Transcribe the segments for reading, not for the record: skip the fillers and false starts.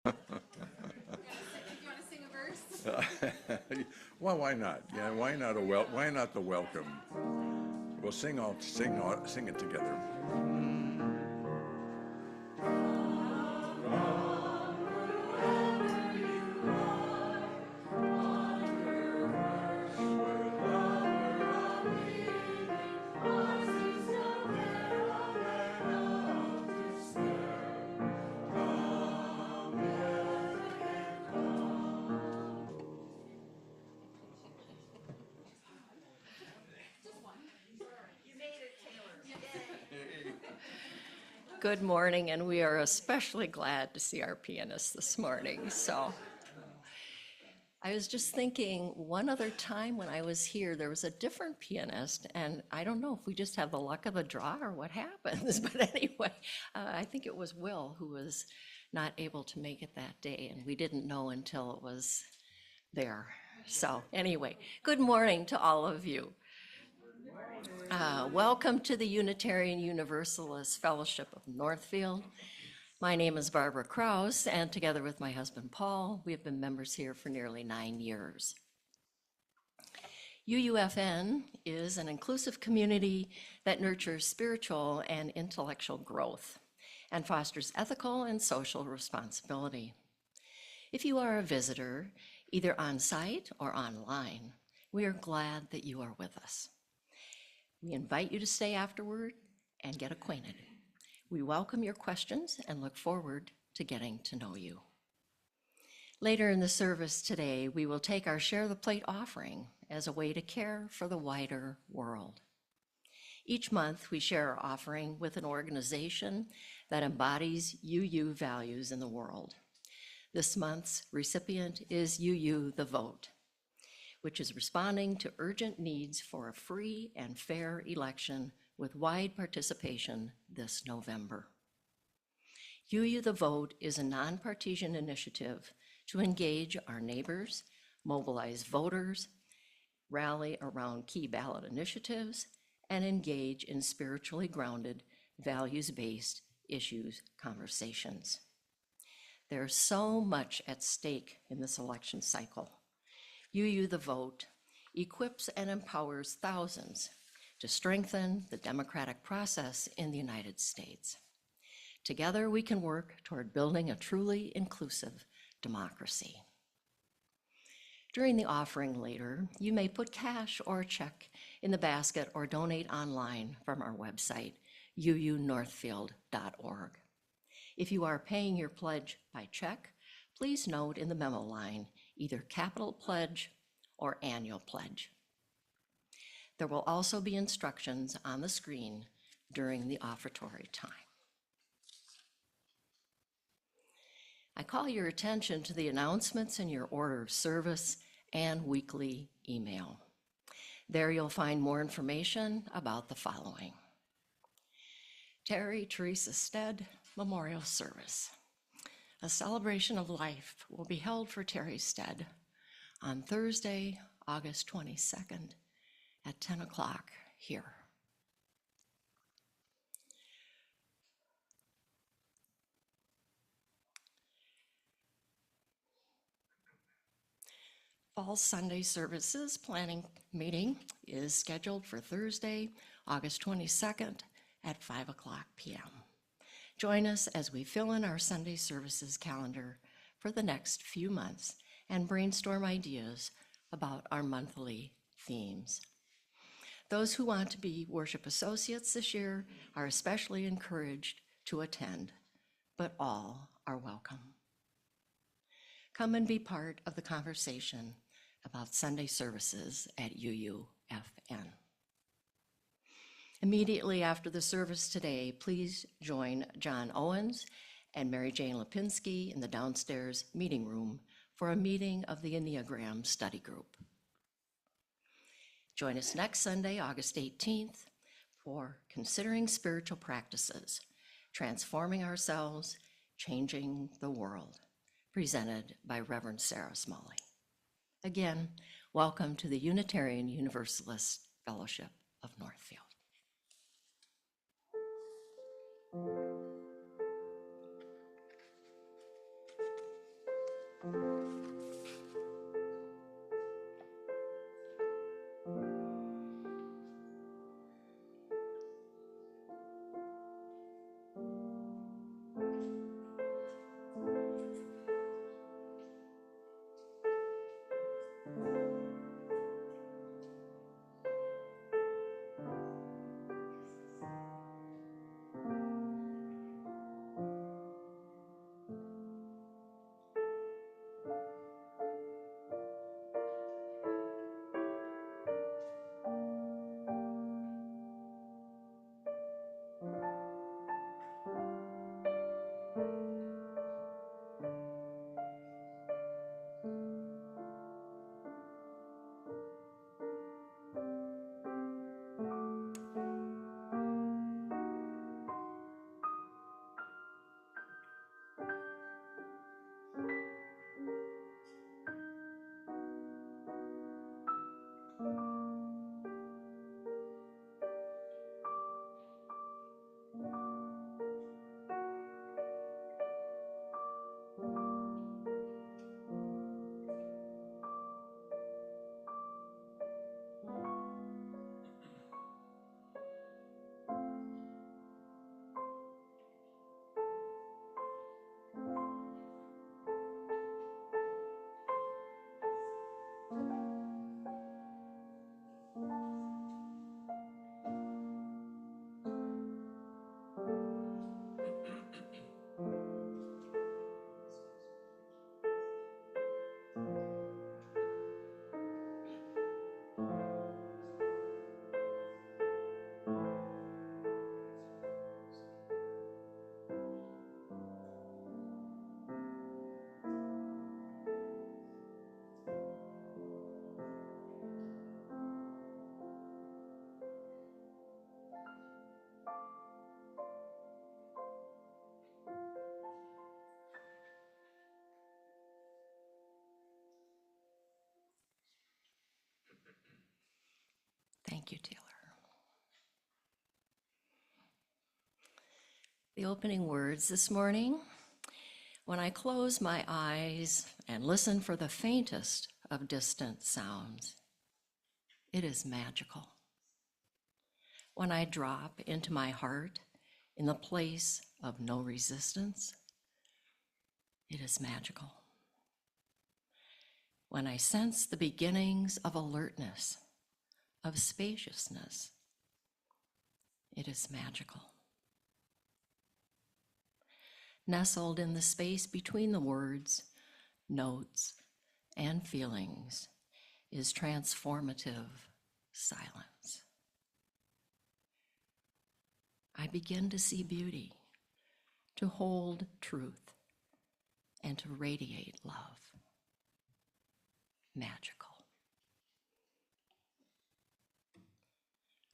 You want to sing a verse? Well, why not? Yeah, why not why not the welcome? We'll sing it together. Good morning, and we are especially glad to see our pianist this morning. So I was just thinking one other time when I was here, there was a different pianist, and I don't know if we just have the luck of the draw or what happens, but anyway, I think it was Will who was not able to make it that day, and we didn't know until it was there. So anyway, good morning to all of you. Welcome to the Unitarian Universalist Fellowship of Northfield. My name is Barbara Krause, and together with my husband Paul, we have been members here for nearly 9 years. UUFN is an inclusive community that nurtures spiritual and intellectual growth and fosters ethical and social responsibility. If you are a visitor, either on site or online, we are glad that you are with us. We invite you to stay afterward and get acquainted. We welcome your questions and look forward to getting to know you. Later in the service today, we will take our Share the Plate offering as a way to care for the wider world. Each month, we share our offering with an organization that embodies UU values in the world. This month's recipient is UU The Vote, which is responding to urgent needs for a free and fair election with wide participation this November. UU The Vote is a nonpartisan initiative to engage our neighbors, mobilize voters, rally around key ballot initiatives, and engage in spiritually grounded, values-based issues conversations. There's so much at stake in this election cycle. UU The Vote equips and empowers thousands to strengthen the democratic process in the United States. Together, we can work toward building a truly inclusive democracy. During the offering later, you may put cash or a check in the basket or donate online from our website, uunorthfield.org. If you are paying your pledge by check, please note in the memo line either capital pledge or annual pledge. There will also be instructions on the screen during the offertory time. I call your attention to the announcements in your order of service and weekly email. There you'll find more information about the following: Terry Teresa Stead Memorial Service. A celebration of life will be held for Terry Stead on Thursday, August 22nd at 10 o'clock here. Fall Sunday Services Planning Meeting is scheduled for Thursday, August 22nd at 5 o'clock p.m. Join us as we fill in our Sunday services calendar for the next few months and brainstorm ideas about our monthly themes. Those who want to be worship associates this year are especially encouraged to attend, but all are welcome. Come and be part of the conversation about Sunday services at UUFN. Immediately after the service today, please join John Owens and Mary Jane Lipinski in the downstairs meeting room for a meeting of the Enneagram Study Group. Join us next Sunday, August 18th, for Considering Spiritual Practices, Transforming Ourselves, Changing the World, presented by Reverend Sarah Smalley. Again, welcome to the Unitarian Universalist Fellowship of Northfield. Thank you, Taylor. The opening words this morning: when I close my eyes and listen for the faintest of distant sounds, it is magical. When I drop into my heart in the place of no resistance, it is magical. When I sense the beginnings of alertness, of spaciousness, it is magical. Nestled in the space between the words, notes, and feelings is transformative silence. I begin to see beauty, to hold truth, and to radiate love. Magical.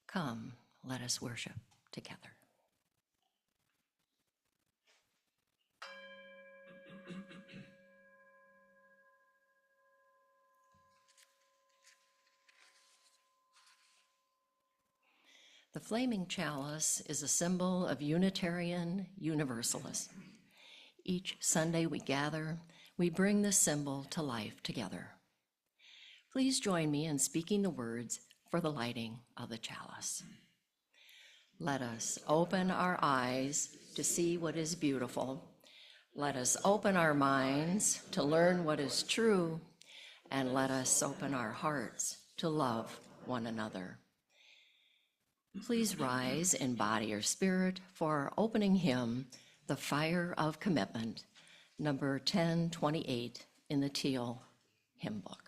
Come, let us worship together. The flaming chalice is a symbol of Unitarian Universalist. Each Sunday we gather, we bring this symbol to life together. Please join me in speaking the words for the lighting of the chalice. Let us open our eyes to see what is beautiful. Let us open our minds to learn what is true, and let us open our hearts to love one another. Please rise in body or spirit for our opening hymn, The Fire of Commitment, number 1028 in the Teal hymn book.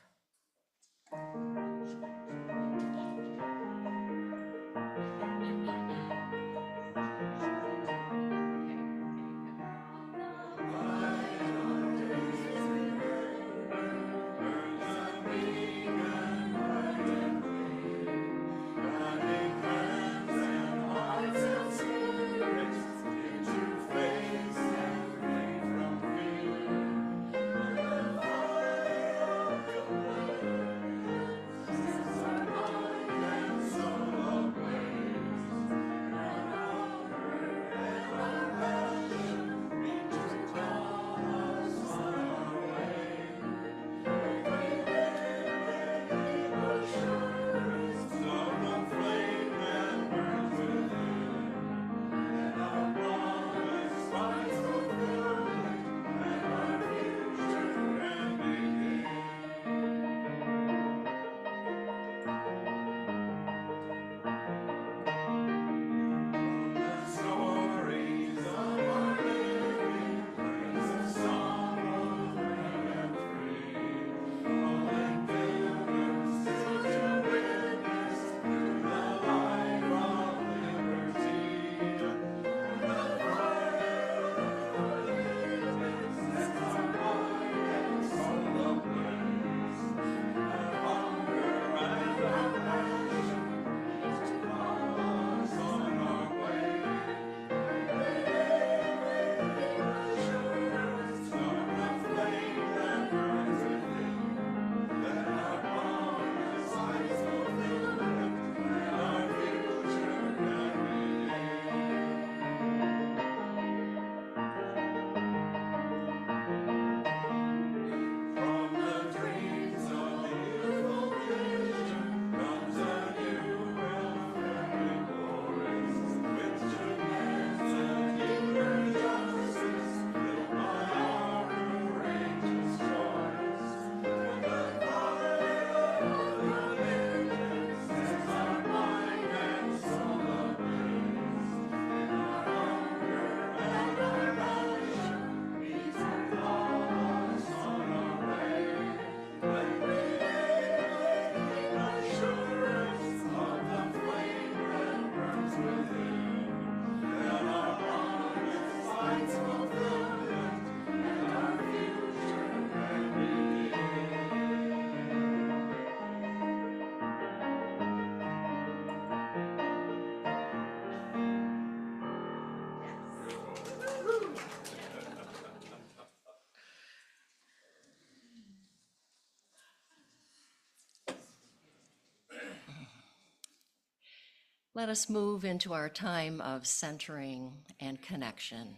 Let us move into our time of centering and connection.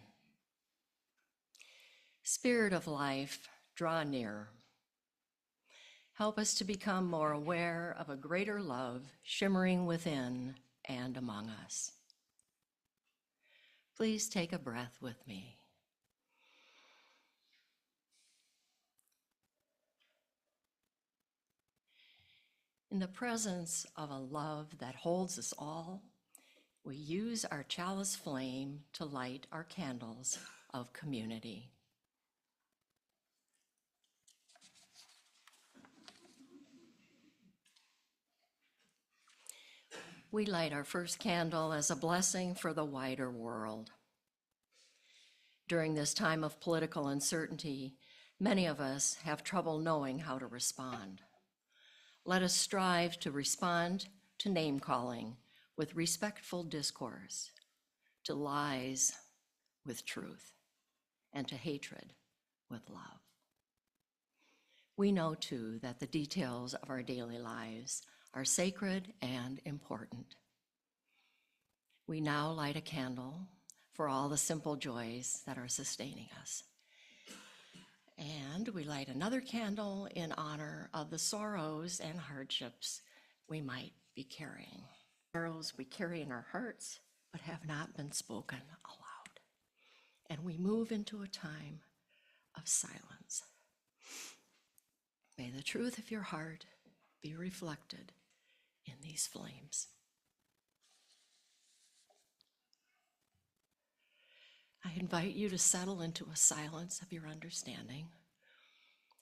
Spirit of life, draw near. Help us to become more aware of a greater love shimmering within and among us. Please take a breath with me. In the presence of a love that holds us all, we use our chalice flame to light our candles of community. We light our first candle as a blessing for the wider world. During this time of political uncertainty, many of us have trouble knowing how to respond. Let us strive to respond to name-calling with respectful discourse, to lies with truth, and to hatred with love. We know, too, that the details of our daily lives are sacred and important. We now light a candle for all the simple joys that are sustaining us. And we light another candle in honor of the sorrows and hardships we might be carrying. Sorrows we carry in our hearts, but have not been spoken aloud. And we move into a time of silence. May the truth of your heart be reflected in these flames. I invite you to settle into a silence of your understanding,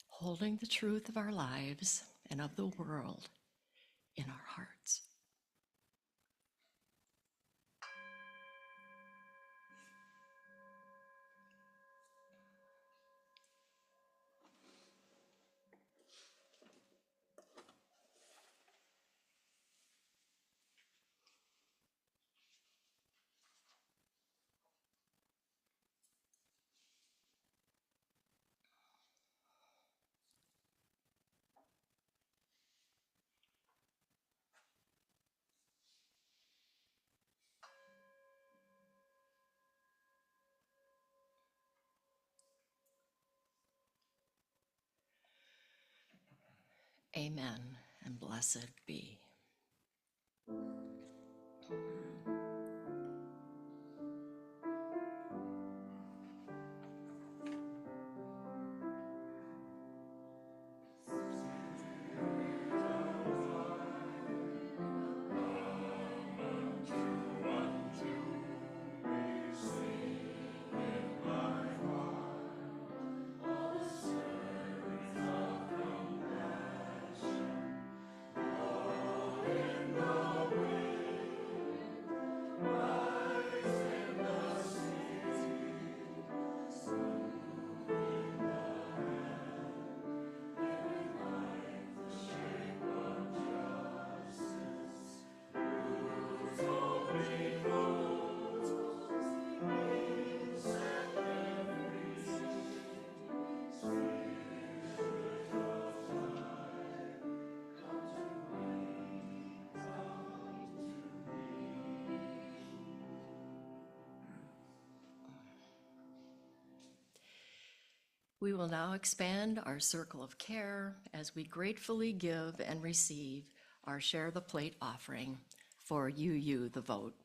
holding the truth of our lives and of the world in our hearts. Amen, and blessed be. We will now expand our circle of care as we gratefully give and receive our Share the Plate offering for you, the vote.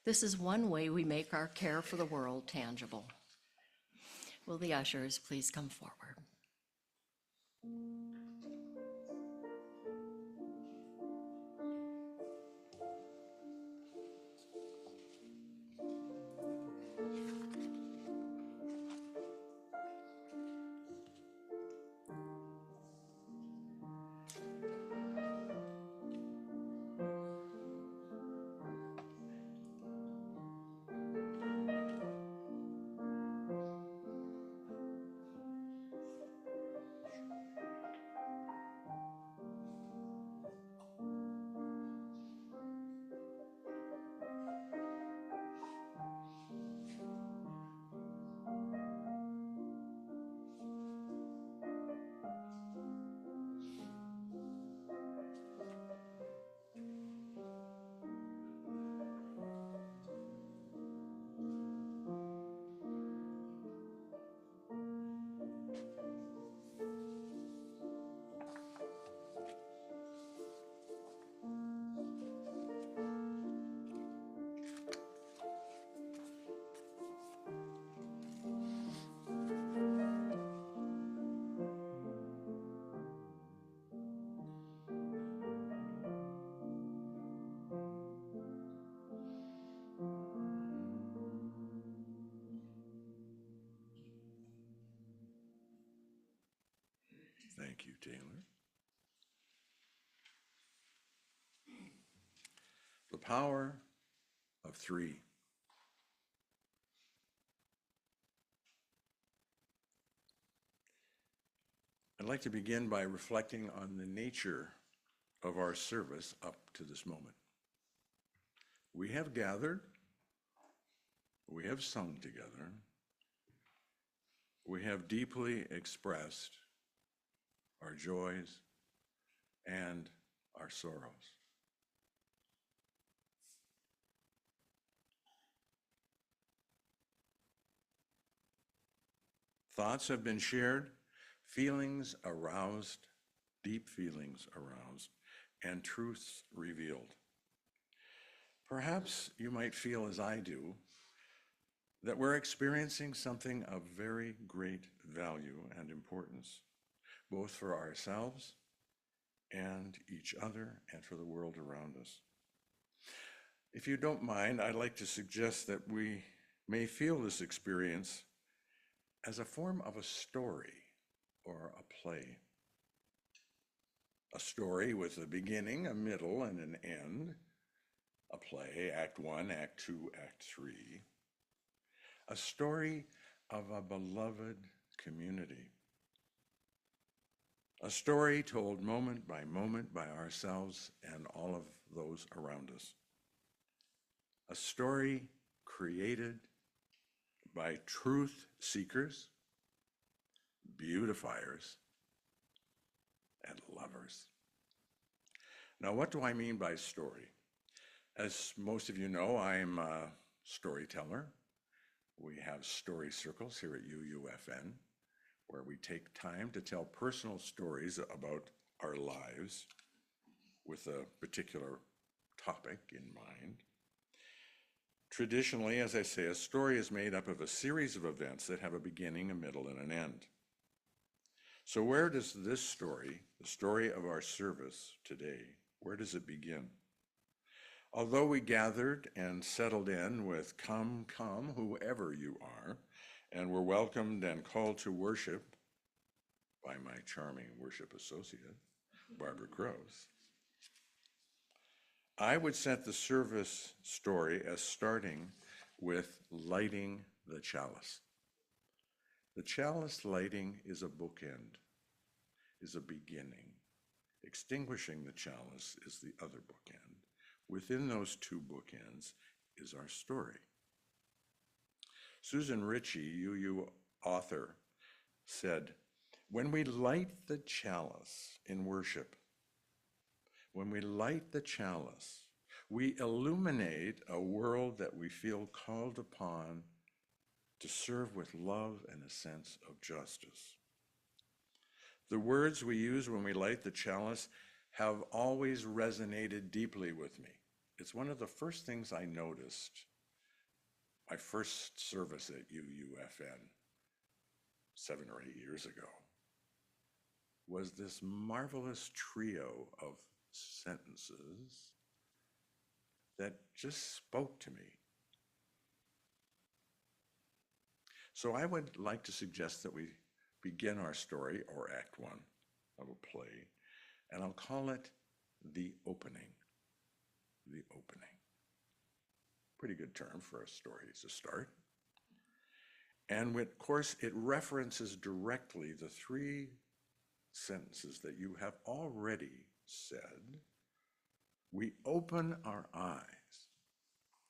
This is one way we make our care for the world tangible. Will the ushers please come forward? Thank you, Taylor. The power of three. I'd like to begin by reflecting on the nature of our service up to this moment. We have gathered, we have sung together, we have deeply expressed our joys and our sorrows. Thoughts have been shared, feelings aroused, deep feelings aroused, and truths revealed. Perhaps you might feel, as I do, that we're experiencing something of very great value and importance, both for ourselves and each other and for the world around us. If you don't mind, I'd like to suggest that we may feel this experience as a form of a story or a play. A story with a beginning, a middle, and an end. A play, Act 1, Act 2, Act 3. A story of a beloved community. A story told moment by ourselves and all of those around us. A story created by truth seekers, beautifiers, and lovers. Now, what do I mean by story? As most of you know, I'm a storyteller. We have story circles here at UUFN, where we take time to tell personal stories about our lives with a particular topic in mind. Traditionally, as I say, a story is made up of a series of events that have a beginning, a middle, and an end. So where does this story, the story of our service today, where does it begin? Although we gathered and settled in with come, come, whoever you are, and were welcomed and called to worship by my charming worship associate, Barbara Krause, I would set the service story as starting with lighting the chalice. The chalice lighting is a bookend, is a beginning. Extinguishing the chalice is the other bookend. Within those two bookends is our story. Susan Ritchie, UU author, said, when we light the chalice in worship, when we light the chalice, we illuminate a world that we feel called upon to serve with love and a sense of justice. The words we use when we light the chalice have always resonated deeply with me. It's one of the first things I noticed my first service at UUFN 7 or 8 years ago was this marvelous trio of sentences that just spoke to me. So I would like to suggest that we begin our story, or Act 1 of a play, and I'll call it The Opening. The Opening. Pretty good term for a story to start. And of course, it references directly the 3 sentences that you have already said. We open our eyes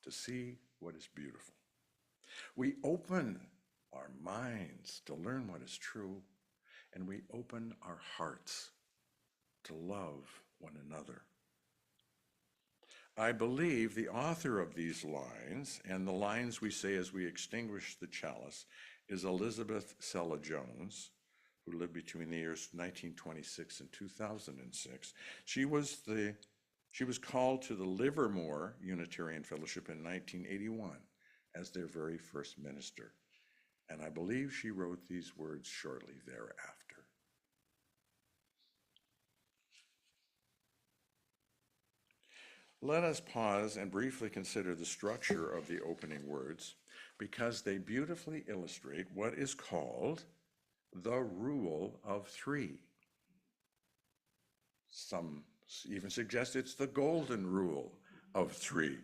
to see what is beautiful. We open our minds to learn what is true, and we open our hearts to love one another. I believe the author of these lines, and the lines we say as we extinguish the chalice, is Elizabeth Sella Jones, who lived between the years 1926 and 2006. She was called to the Livermore Unitarian Fellowship in 1981 as their very first minister. And I believe she wrote these words shortly thereafter. Let us pause and briefly consider the structure of the opening words, because they beautifully illustrate what is called the rule of 3. Some even suggest it's the golden rule of three.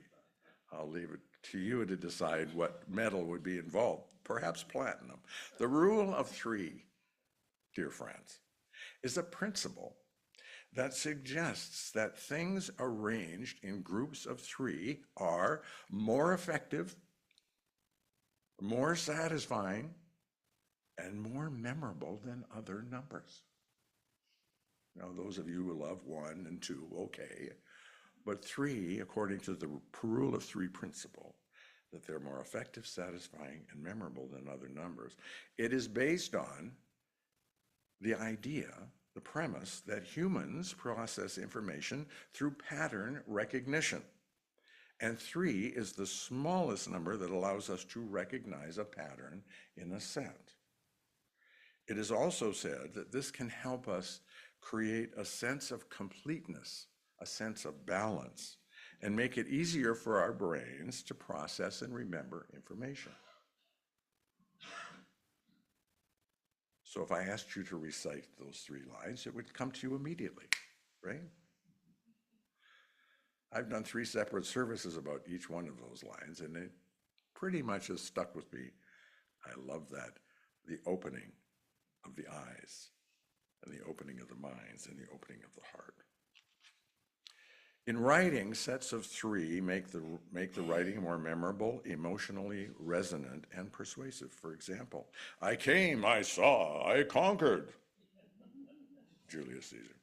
I'll leave it to you to decide what metal would be involved, perhaps platinum. The rule of three, dear friends, is a principle that suggests that things arranged in groups of three are more effective, more satisfying, and more memorable than other numbers. Now, those of you who love 1 and 2, okay. But 3, according to the rule of 3 principle, that they're more effective, satisfying, and memorable than other numbers. It is based on the idea, the premise, that humans process information through pattern recognition. And 3 is the smallest number that allows us to recognize a pattern in a set. It is also said that this can help us create a sense of completeness, a sense of balance, and make it easier for our brains to process and remember information. So if I asked you to recite those 3 lines, it would come to you immediately, right? I've done 3 separate services about each one of those lines, and it pretty much has stuck with me. I love that, the opening of the eyes, and the opening of the minds, and the opening of the heart. In writing, sets of 3 make the writing more memorable, emotionally resonant, and persuasive. For example, I came, I saw, I conquered. Julius Caesar.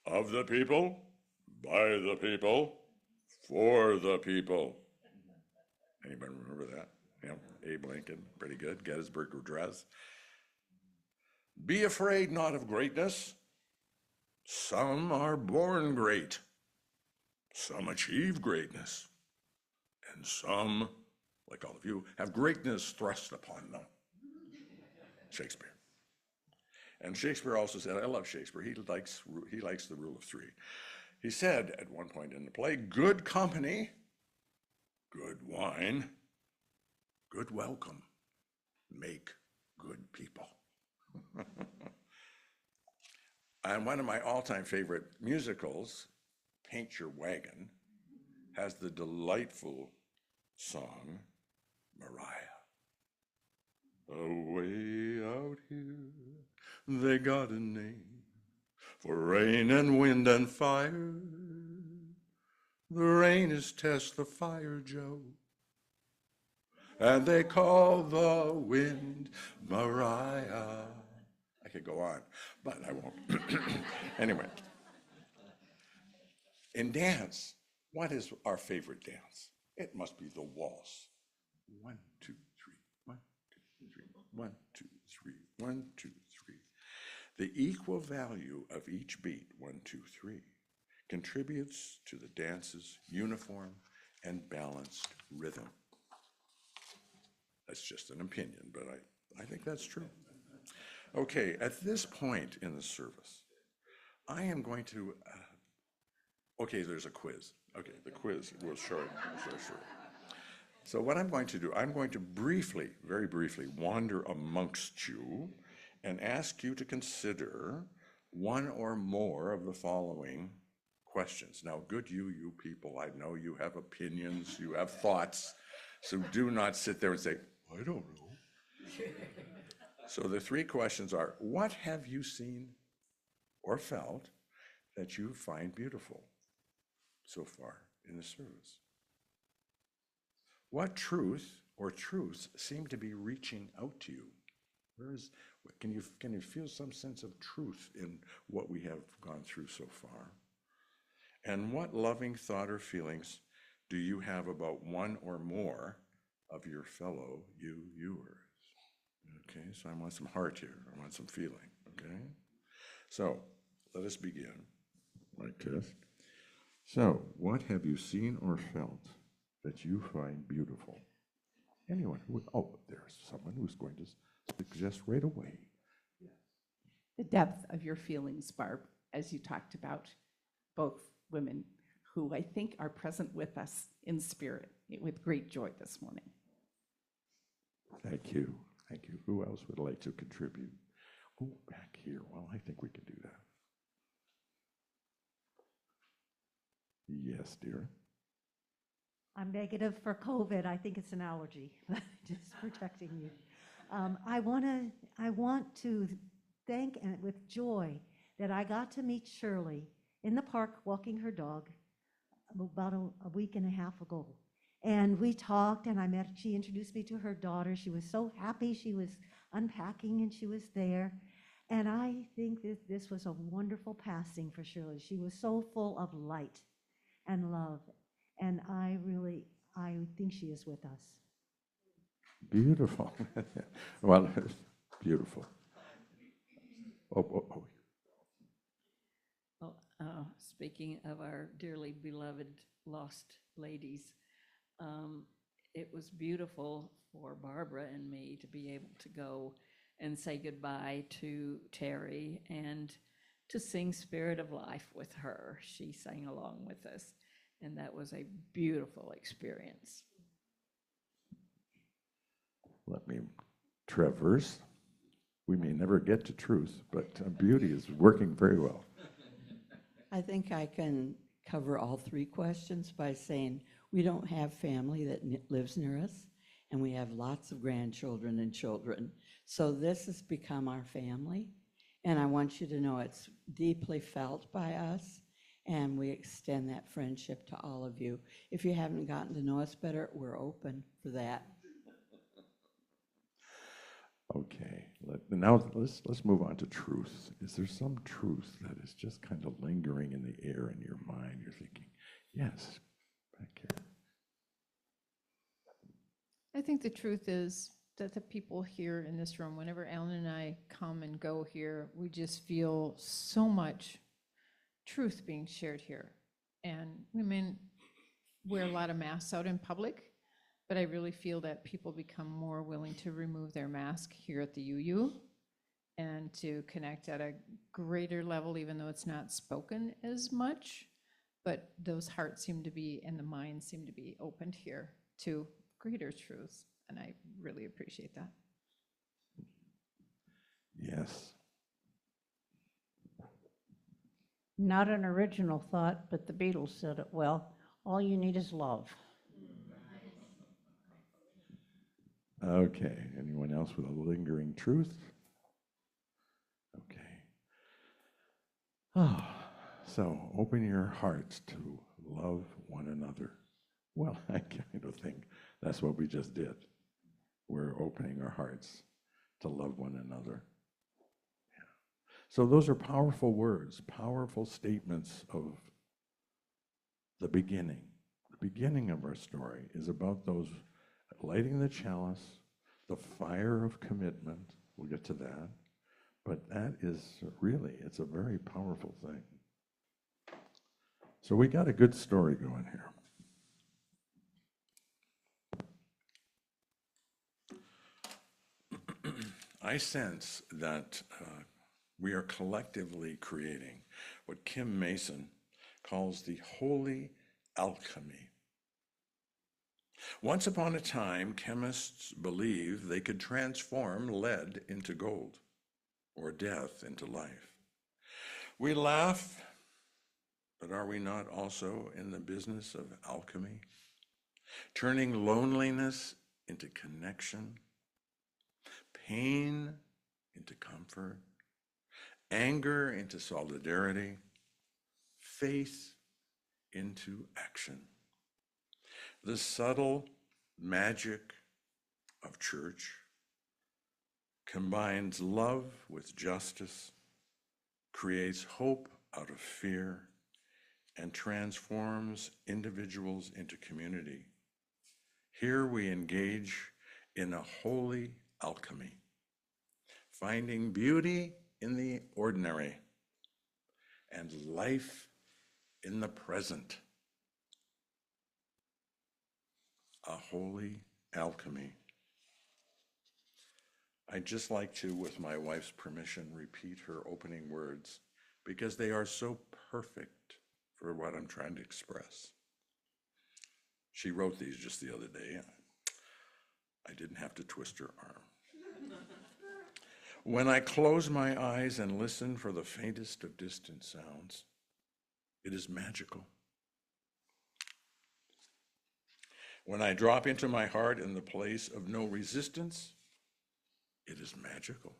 Of the people, by the people, for the people. Anybody remember that? Yeah, Abe Lincoln, pretty good. Gettysburg Address. Be afraid not of greatness. Some are born great, some achieve greatness, and some, like all of you, have greatness thrust upon them. Shakespeare. And Shakespeare also said, I love Shakespeare, he likes the rule of 3. He said at one point in the play, good company, good wine, good welcome, make good people. And one of my all-time favorite musicals, Paint Your Wagon, has the delightful song, Mariah. Away out here, they got a name for rain and wind and fire. The rain is Tess, the fire Joe, and they call the wind Mariah. I could go on, but I won't. Anyway, in dance, what is our favorite dance? It must be the waltz. 1, 2, 3, 1, 2, 3, 1, 2, 3, 1, 2, 3. The equal value of each beat, 1, 2, 3, contributes to the dance's uniform and balanced rhythm. That's just an opinion, but I think that's true. Okay, at this point in the service, I am going to, okay, there's a quiz. Okay, the quiz will show it. So what I'm going to do, I'm going to briefly, very briefly, wander amongst you and ask you to consider one or more of the following questions. Now, good you people, I know you have opinions, you have thoughts, so do not sit there and say, I don't know. So the 3 questions are, what have you seen or felt that you find beautiful so far in the service? What truth or truths seem to be reaching out to you? Can you feel some sense of truth in what we have gone through so far? And what loving thought or feelings do you have about one or more of your fellow viewers? Okay, so I want some heart here. I want some feeling, okay? So let us begin. Like this. So, what have you seen or felt that you find beautiful? Anyone who would, oh, there's someone who's going to suggest right away. The depth of your feelings, Barb, as you talked about both women who I think are present with us in spirit with great joy this morning. Thank you. Who else would like to contribute? Oh, back here. Well, I think we can do that. Yes, dear. I'm negative for COVID. I think it's an allergy, but just protecting you. I want to thank and with joy that I got to meet Shirley in the park walking her dog about a week and a half ago. And we talked and she introduced me to her daughter. She was so happy. She was unpacking and she was there. And I think that this was a wonderful passing for Shirley. She was so full of light and love. And I think she is with us. Beautiful. Well, beautiful. Oh. Well, speaking of our dearly beloved lost ladies, it was beautiful for Barbara and me to be able to go and say goodbye to Terry and to sing Spirit of Life with her. She sang along with us, and that was a beautiful experience. Let me traverse. We may never get to truth, but beauty is working very well. I think I can cover all three questions by saying we don't have family that lives near us, and we have lots of grandchildren and children. So this has become our family, and I want you to know it's deeply felt by us, and we extend that friendship to all of you. If you haven't gotten to know us better, we're open for that. Okay, now let's move on to truth. Is there some truth that is just kind of lingering in the air in your mind? You're thinking, yes, back here. I think the truth is that the people here in this room, whenever Alan and I come and go here, we just feel so much truth being shared here. And women wear a lot of masks out in public, but I really feel that people become more willing to remove their mask here at the UU and to connect at a greater level, even though it's not spoken as much. But those hearts seem to be, and the minds seem to be opened here to greater truths, and I really appreciate that. Yes. Not an original thought, but the Beatles said it well. All you need is love. Okay, anyone else with a lingering truth? Okay. So open your hearts to love one another. Well, I kind of think that's what we just did. We're opening our hearts to love one another. Yeah. So those are powerful words, powerful statements of the beginning. The beginning of our story is about those lighting the chalice, the fire of commitment. We'll get to that. But that is really, it's a very powerful thing. So we got a good story going here. I sense that we are collectively creating what Kim Mason calls the holy alchemy. Once upon a time, chemists believed they could transform lead into gold or death into life. We laugh, but are we not also in the business of alchemy? Turning loneliness into connection, pain into comfort, anger into solidarity, faith into action. The subtle magic of church combines love with justice, creates hope out of fear, and transforms individuals into community. Here we engage in a holy alchemy, finding beauty in the ordinary and life in the present. A holy alchemy. I'd just like to, with my wife's permission, repeat her opening words because they are so perfect for what I'm trying to express. She wrote these just the other day. I didn't have to twist her arm. When I close my eyes and listen for the faintest of distant sounds, it is magical. When I drop into my heart in the place of no resistance, it is magical.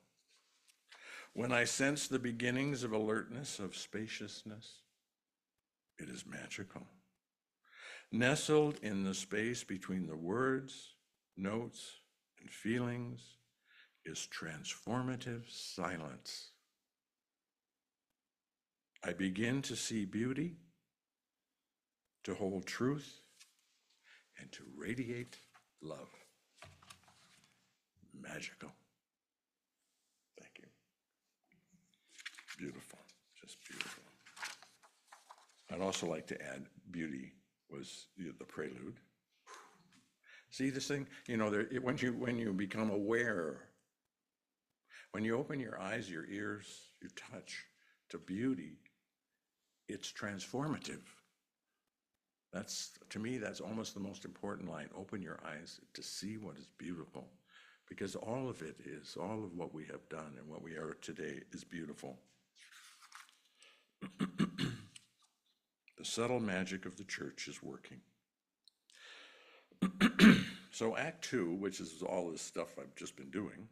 When I sense the beginnings of alertness, of spaciousness, it is magical. Nestled in the space between the words, notes, and feelings is transformative silence. I begin to see beauty, to hold truth, and to radiate love. Magical. Thank you. Beautiful, just beautiful. I'd also like to add beauty was the prelude. See this thing, you know, when you become aware, when you open your eyes, your ears, your touch to beauty, it's transformative. That's, to me, that's almost the most important line. Open your eyes to see what is beautiful, because all of it is, all of what we have done and what we are today is beautiful. The subtle magic of the church is working. So Act 2, which is all this stuff I've just been doing,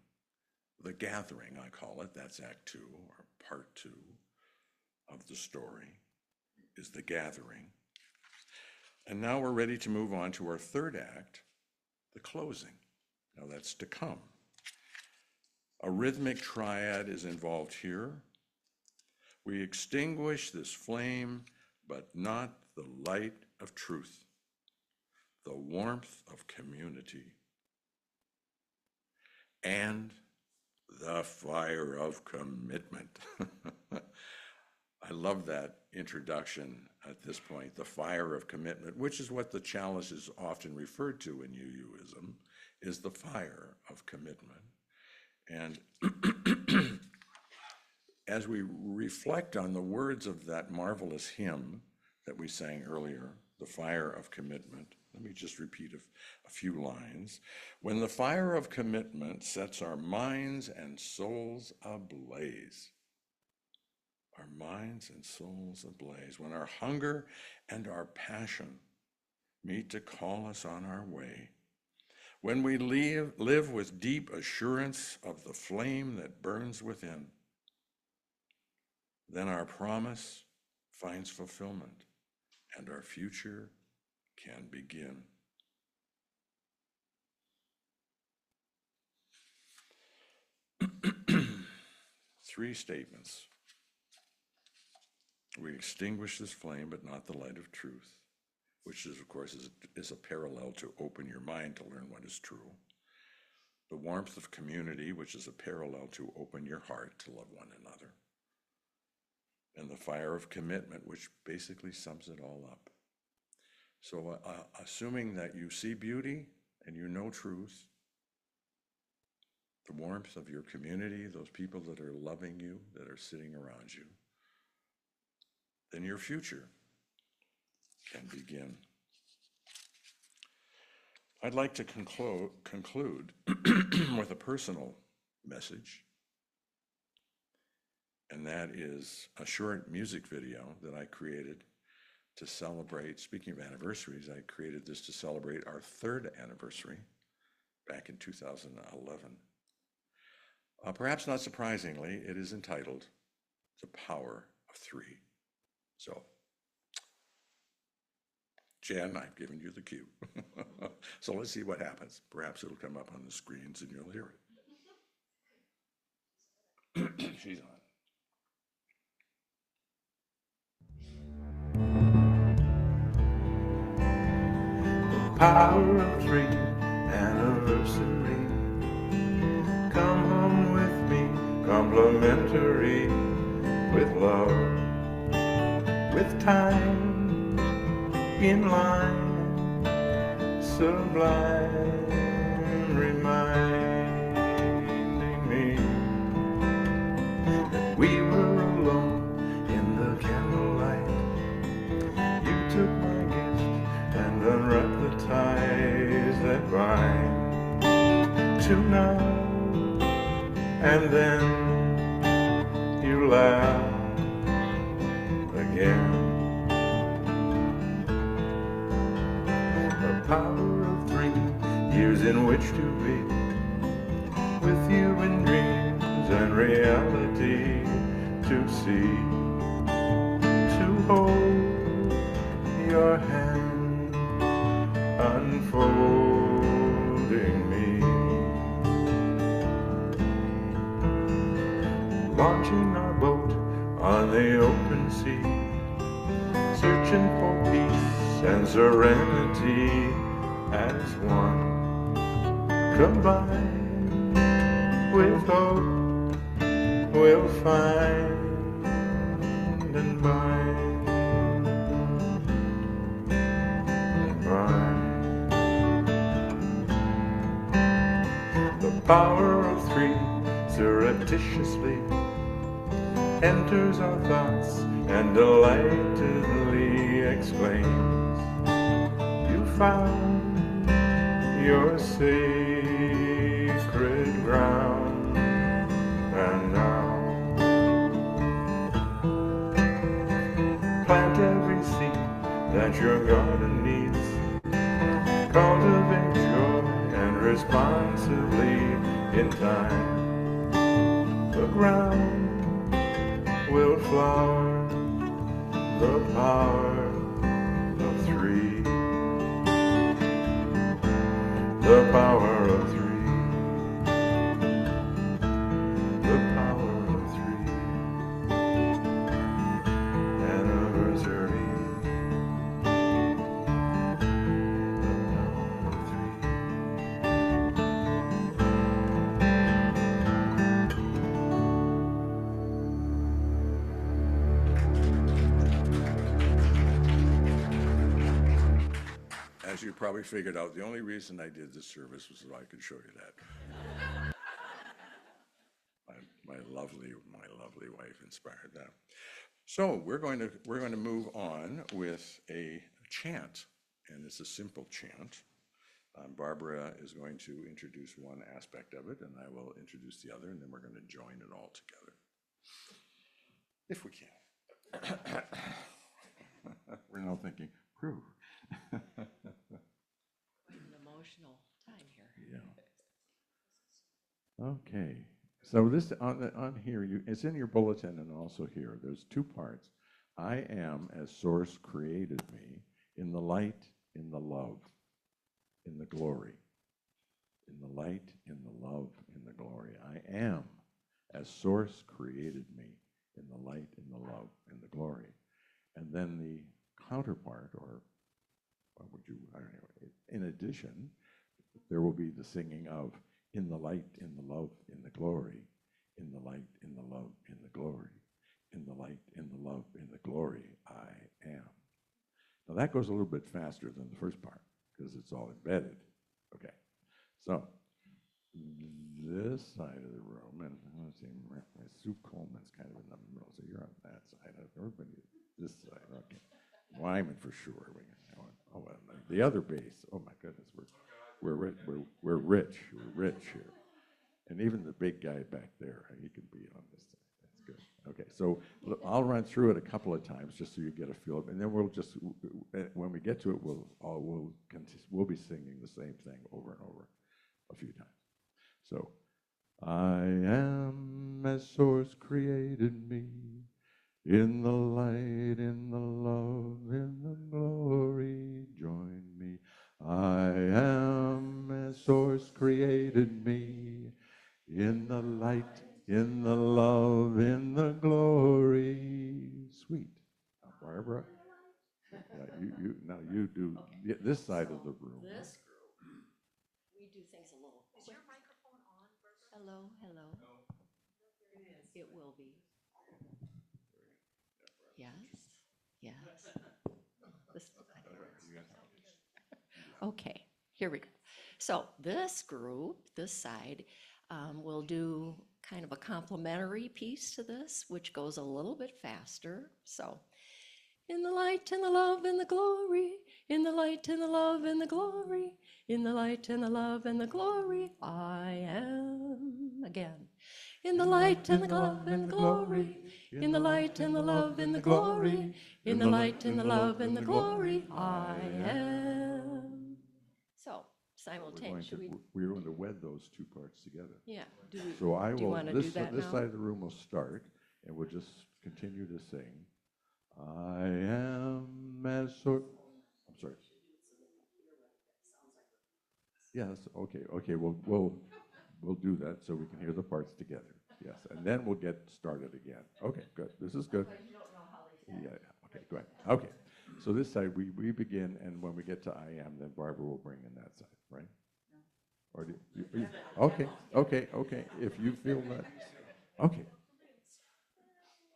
the gathering, I call it, that's Act 2, or Part 2 of the story, is the gathering. And now we're ready to move on to our third act, the closing. Now that's to come. A rhythmic triad is involved here. We extinguish this flame, but not the light of truth, the warmth of community, and the fire of commitment. I love that introduction at this point, the fire of commitment, which is what the chalice is often referred to in UUism, is the fire of commitment. And as we reflect on the words of that marvelous hymn that we sang earlier, the fire of commitment, let me just repeat a few lines. When the fire of commitment sets our minds and souls ablaze, our minds and souls ablaze, when our hunger and our passion meet to call us on our way, when we live with deep assurance of the flame that burns within, then our promise finds fulfillment and our future can begin. Three statements. We extinguish this flame, but not the light of truth, which is, of course, is a parallel to open your mind to learn what is true. The warmth of community, which is a parallel to open your heart to love one another. And the fire of commitment, which basically sums it all up. So assuming that you see beauty and you know truth, the warmth of your community, those people that are loving you, that are sitting around you, then your future can begin. I'd like to conclude with a personal message, and that is a short music video that I created to celebrate, speaking of anniversaries, I created this to celebrate our third anniversary back in 2011. Perhaps not surprisingly, it is entitled The Power of Three. So, Jen, I've given you the cue. So let's see what happens. Perhaps it'll come up on the screens and you'll hear it. She's on. Power of three anniversary. Come home with me, complimentary, with love, with time, in line, sublime, reminding me that we were alone in the candlelight. You took my gift and unwrapped the ties that bind to now, and then you laugh again. The power years in which to be with you in dreams and reality, to see, to hold your hand unfolding me, launching our boat on the open sea, searching for peace and serenity as one, combined with hope, we'll find and bind and bind. The power of three surreptitiously enters our thoughts and delightedly exclaims, you found your sacred ground, and now plant every seed that your garden needs, cultivate joy and responsibly in time the ground will flower, the power of three, the power of three, the power of three, anniversary, the power of three. As you probably figured out, the only reason I did this service was so I could show you that. My lovely wife inspired that. So we're going to move on with a chant, and it's a simple chant. Barbara is going to introduce one aspect of it, and I will introduce the other, and then we're going to join it all together, if we can. We're now thinking, whew. An emotional time here. Yeah. Okay. So this on here, it's in your bulletin and also here. There's two parts. I am as Source created me, in the light, in the love, in the glory. In the light, in the love, in the glory. I am as Source created me, in the light, in the love, in the glory. And then the counterpart, or what would you, I don't know, in addition, there will be the singing of in the light, in the love, in the glory, in the light, in the love, in the glory, in the light, in the love, in the glory, I am. Now that goes a little bit faster than the first part because it's all embedded. Okay, so this side of the room, and let's see, Sue Coleman's kind of in the middle, so you're on that side. Everybody, this side, okay. Wyman for sure. Oh, the other base. Oh my goodness, we're rich here, and even the big guy back there, he can be on this side. That's good. Okay, so I'll run through it a couple of times just so you get a feel of it, and then we'll just, when we get to it, we'll be singing the same thing over and over a few times. So, I am as Source created me, in the light, in the love, in the glory, join me. I am as Source created me, in the light, in the love, in the glory. Sweet. Now, Barbara, now you do this side of the room. This group, we do things a little quick. Is your microphone on, Barbara? Hello, hello. No. It will be. Yes, yes. Okay, here we go. So this group, this side, will do kind of a complementary piece to this, which goes a little bit faster. So, in the light and the love and the glory, in the light and the love and the glory, in the light and the love and the glory, I am. Again. In the light and the love and the glory, in the light and the love and the glory, in the light and the love and the glory, I am. So, simultaneous. Should we? we're going to wed those two parts together. Yeah. Do we? So I Do you will, wanna do this that now? side of the room will start, and we'll just continue to sing. I am as sort, I'm sorry. Yes, okay, we'll do that so we can hear the parts together. Yes, and then we'll get started again. Okay, good, this is good. Yeah, okay, go ahead. Okay, so this side, we begin, and when we get to I am, then Barbara will bring in that side, right? Or do you, okay, if you feel that, okay.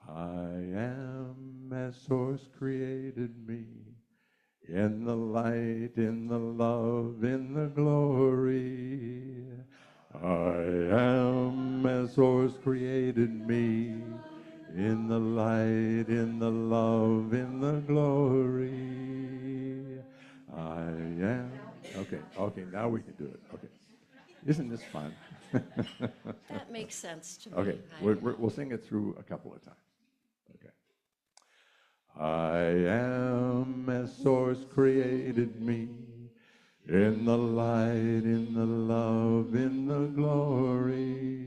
I am as source created me, in the light, in the love, in the glory. I am as source created me, in the light, in the love, in the glory. I am. Okay, now we can do it. Okay. Isn't this fun? That makes sense to me. Okay, we'll sing it through a couple of times. Okay. I am as source created me, in the light, in the love, in the glory.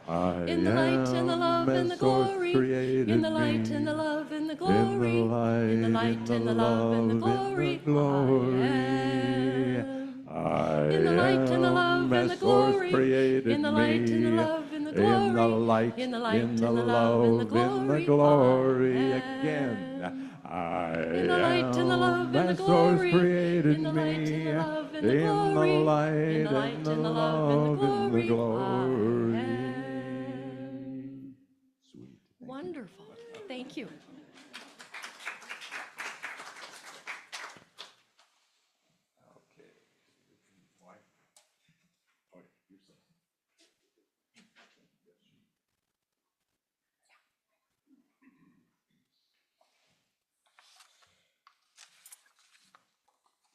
I In the light, in the love, in the glory. In the light, in the love, in the glory. In the light, in the love, in the glory. In the light, in the love, in the glory. In the light, in the love, in the glory. In the light, in the light, in the love, in the glory. Again. I in the light, in the love, in the as source glory. created In the light, in the me. love, in the In the glory. light, In the light, in the in the love, in the love, in the glory. glory. Sweet. Thank you. Wonderful. Thank you. Okay. Why? Oh, you say.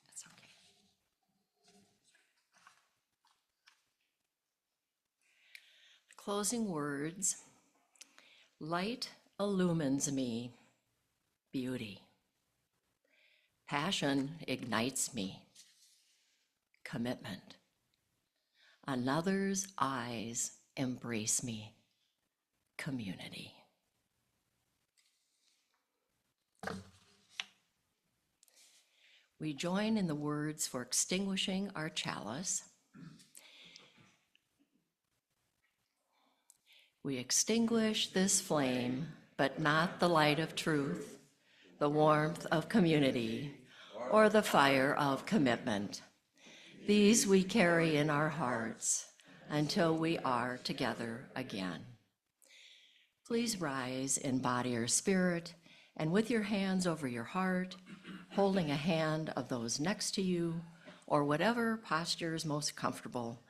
That's okay. Closing words. Light illumines me, beauty. Passion ignites me, commitment. Another's eyes embrace me, community. We join in the words for extinguishing our chalice. We extinguish this flame, but not the light of truth, the warmth of community, or the fire of commitment. These we carry in our hearts until we are together again. Please rise in body or spirit, and with your hands over your heart, holding a hand of those next to you, or whatever posture is most comfortable,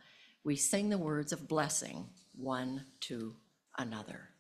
we sing the words of blessing one to another.